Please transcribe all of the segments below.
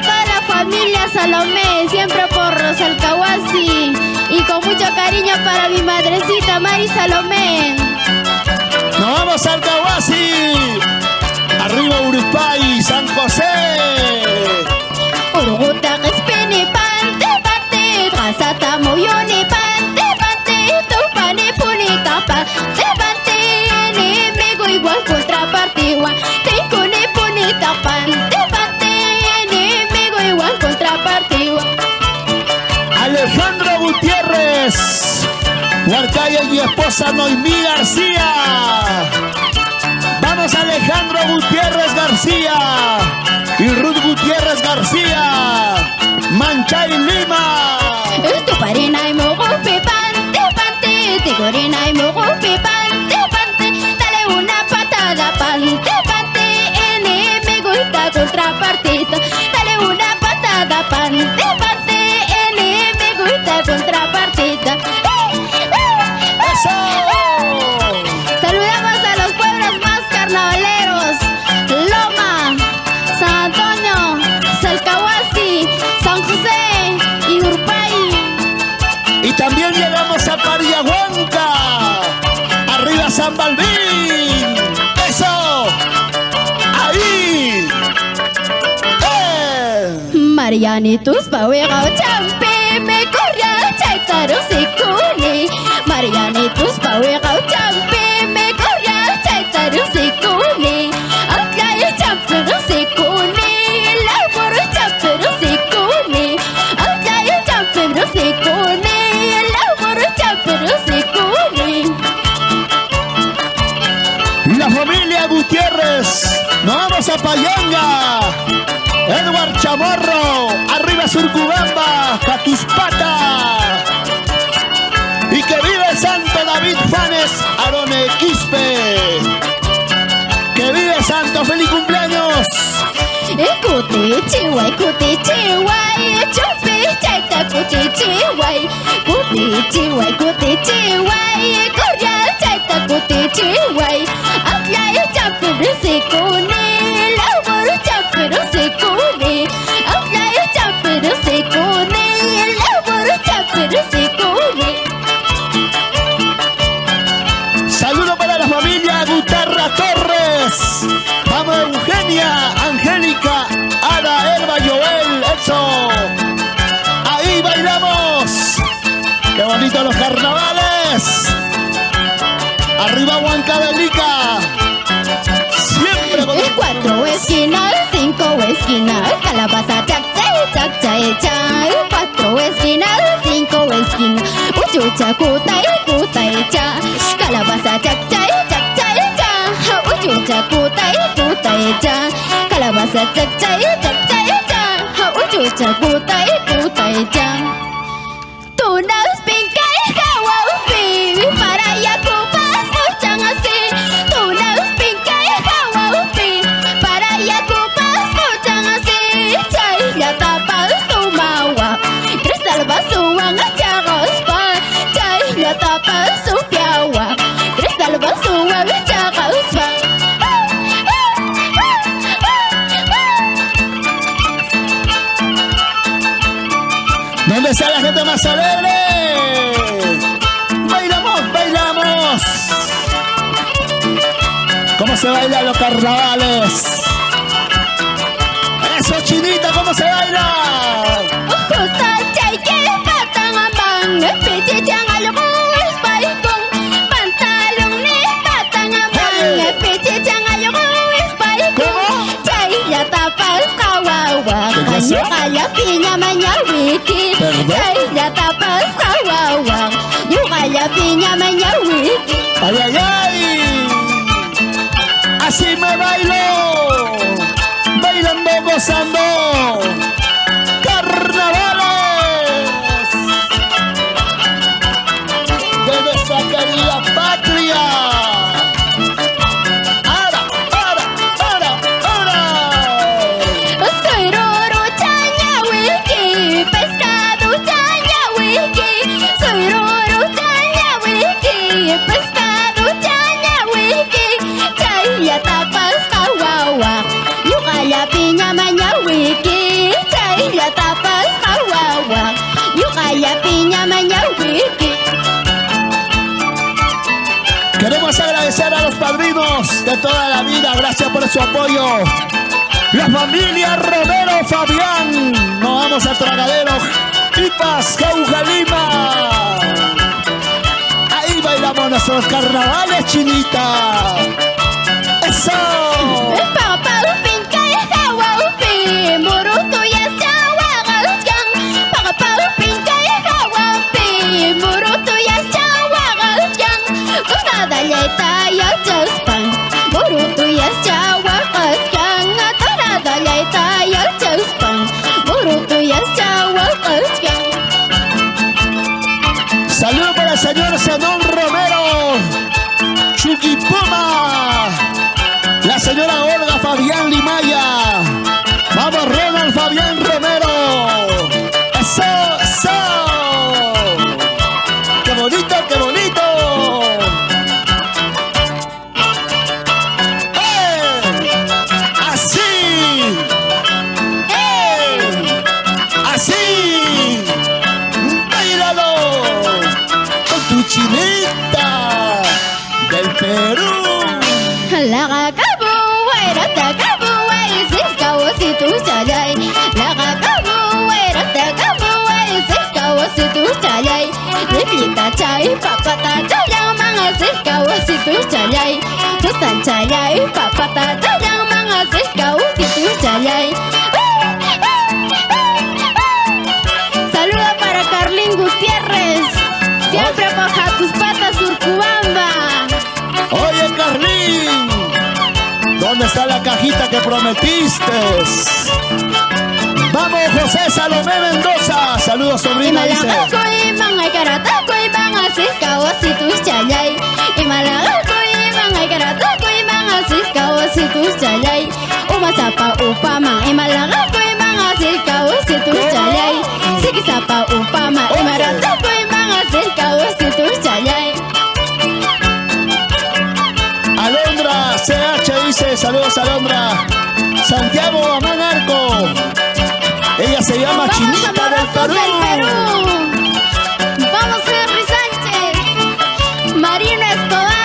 toda la familia Salomé, siempre por Salcahuasi. Y con mucho cariño para mi madrecita Mari Salomé. Nos vamos al Salcahuasi. Arriba Urupay, San José. Uruguta espene pante pante, trasata moyone pante pante, tu pane punita pante pante, enemigo igual contrapartida, te cone punita pante pante, enemigo igual contrapartida. Alejandro Gutiérrez, Huarcaya y esposa Noemí García. Vamos Alejandro Gutiérrez García y Ruth Gutiérrez García, Manchay Lima. Tu parina y mogope pante pante, te corina y mogope pante pante, dale una patada pante pante, enemigo está contrapartida, dale una patada pante pante, enemigo está contrapartida. ¡Eso! Saludamos a los pueblos más carnavaleros: Loma, San Antonio, Salcahuasi, San José y Urupay. Y también llegamos a Pariahuanca. Arriba San Balbín. ¡Eso! ¡Ahí! Marianitus pawegao champe, me corria chaitaro sikuni. Marianitus pawegao champe, me corria chaitaro sikuni. Aklay champero sikuni, laboro champero sikuni. Aklay champero sikuni, laboro champero sikuni. La familia Gutiérrez. Nos vamos a Payanga. Edward Chamorro. Arriba Surcubamba. Jatuspata. Y que vive Santo David Fanes Arone Quispe. Que vive Santo. ¡Feliz cumpleaños! Kuti chihuay, chupi chaita kuti chihuay, corria chaita kuti chihuay, aklay champero sikuni, laboro champero sikuni, aklay champero sikuni, laboro champero sikuni. Saludo para la familia Gutarra Torres. Vamos Eugenia, Angélica, Ada, Elba, Joel, eso. Ahí bailamos. Qué bonito los carnavales. Arriba Huancavelica. Siempre con 4 esquinas, 5 esquinas, calabaza chachay, 4 esquinas, 5 esquinas, uchucha kutay, calabaza chachay, uchucha kutay, calabaza chachay, uchucha kutay. Tú nos pincay, hawaupi, para yakupas muchan así. Tú nos pincay, hawaupi, para yakupas muchan así. Chay ya tapas tu mawa, cristal basuan achagos pa. Chay ya tapas su piawa, cristal basuan achagos pa. ¿Dónde está la gente más alegre? Bailamos, bailamos. ¿Cómo se baila los carnavales? Eso, Chinita, ¿cómo se baila? Justa chay que patan amang, piti chang algo es baikong, pantalón ni patan amang, piti chang algo es baikong. Chay ya tapas kawawa, kanyo kaya pinya manyawiki. Chay ya tapas kawawa, yo kaya pinya manyawiki. ¡Ay, ay, ay! Así me bailo, bailando, gozando. ¡Carnavales! De nuestra querida patria. ¡Ara, ara, ara, ara! Soy roro chanyawiki, pescado chanyawiki. Soy roro chanyawiki, pescado chanyawiki. Chay ya tapas kawawa, yo kaya pinya manyawiki. Papaya, piña, maña, wiki. Queremos agradecer a los padrinos de toda la vida. Gracias por su apoyo. La familia Romero Fabián. Nos vamos a Tragadero. Ipas, Jauja, Lima. Ahí bailamos nuestros carnavales, chinita. ¡Eso! Saludos para el señor Zenón Romero, Chuquipuma, la señora Olga Fabián Limaya. Vamos, Ronald Fabián Romero. ¡Eso, eso! ¡Qué bonito, qué bonito! ¡Así! ¡Así! ¡Báilalo! Con tu chinita del Perú. La capoeira, ta capoeira, se caos y tu chalay. La capoeira, ta capoeira, se caos y tu chalay. Repita chay, papata chayang mga se caos y tu chalay. Tustan chalay, papata chayang mga se caos y tu chalay. Saluda para Carlín Gutiérrez, siempre baja tus patas Urcubamba. Oye, Carlín, ¿dónde está la cajita que prometiste? Vamos, José Salomé Mendoza. Saludos, sobrina, dice. Sapa upama imalaga ko mga sikaw si tu chalay. Sige sapa upama imarata ko mga sikaw si tu chalay. Alondra CH dice, saludos Alondra. Santiago Amanarco. Ella se llama Vamos Chinita del Perú. Vamos Henry Sánchez, Marina Escobar.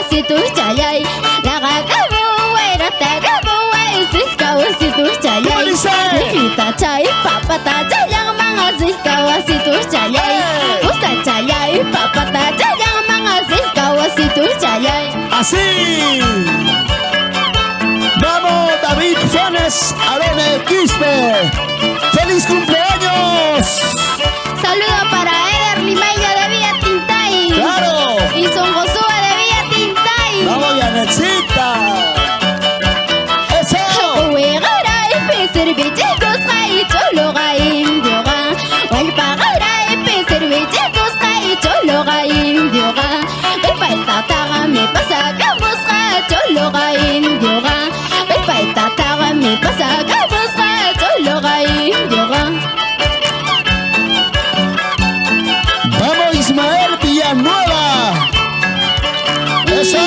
Si tu chalay, la capoeira, ta capoeira, si caos si tu chalay. Nikita chay, papata chayang mga si caos si tu chalay. Usta chalay, papata chayang mga si caos si tu chalay. Así. Vamos, David Funes, Arone Quispe. ¡Feliz cumpleaños! Saludo para Eder Limeño de Villa Tintay. ¡Claro! Y Son Josué de Villa Tintay. ¡Vamos, Yanecita! ¡Eso! ¡Vamos, Ismael Villanueva! ¡Eso!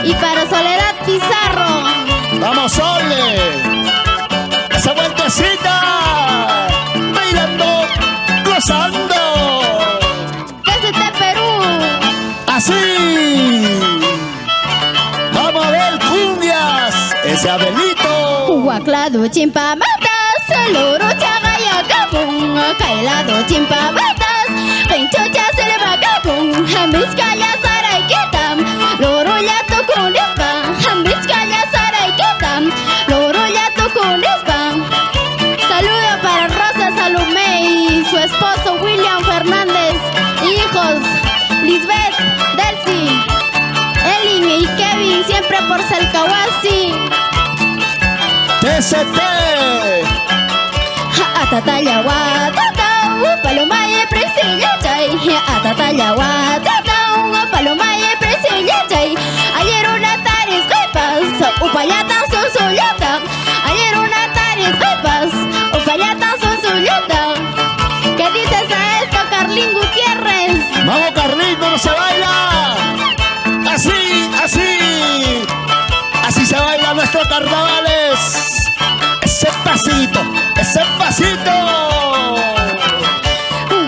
Y para Soledad Pizarro. ¡Vamos, Sole! ¡Esa vueltecita! ¡Bailando! ¡Gozando! Desde Perú. ¡Así! ¡Vamos a ver cumbias! ¡Ese Abelito! Huaclado chimpa matas, loro chagaya capung, cailado chimpa matas, pinchocha se le va capung, hambizcaya saray ketam, loro ya tocó lespa, hambizcaya saray ketam, loro ya tocó lespa. Saludo para Rosa Salomé y su esposo William Fernández, hijos Lisbeth, Delcy, Elin y Kevin, siempre por Salcahuasi. TCT. Atataya watatau, palomaye presilla chay. Atataya watatau, palomaye presilla chay. Ayer una taris pepas, upayata son suyata. Ayer una taris pepas, upayata son suyata. ¿Qué dices a esto, Carlín Gutiérrez? ¡Vamos, Carlín! ¿Cómo se baila? ¡Así, así! Así se baila nuestros carnavales. ese pasito.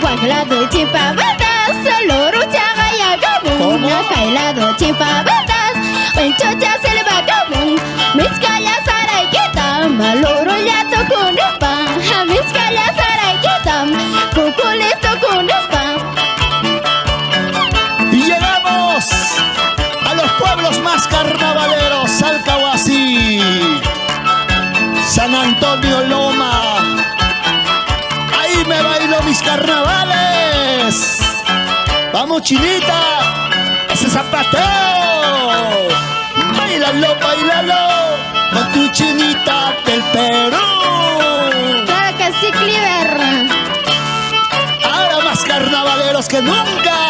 Bailado chimpabatas, loro chagaya gabung. Bailado chimpabatas, penchocha selva gabung. Miskaya saray kitam, loro yato kunupang. Miskaya saray kitam, kukulito kunupang. Y llegamos a los pueblos más carnavaleros: Salcahuasí, San Antonio Loma. Ahí me bailo mis carnavales. Vamos, chinita, ese zapateo. Bailalo, bailalo, con tu chinita del Perú. Claro que sí, Cliver. Ahora más carnavaleros que nunca.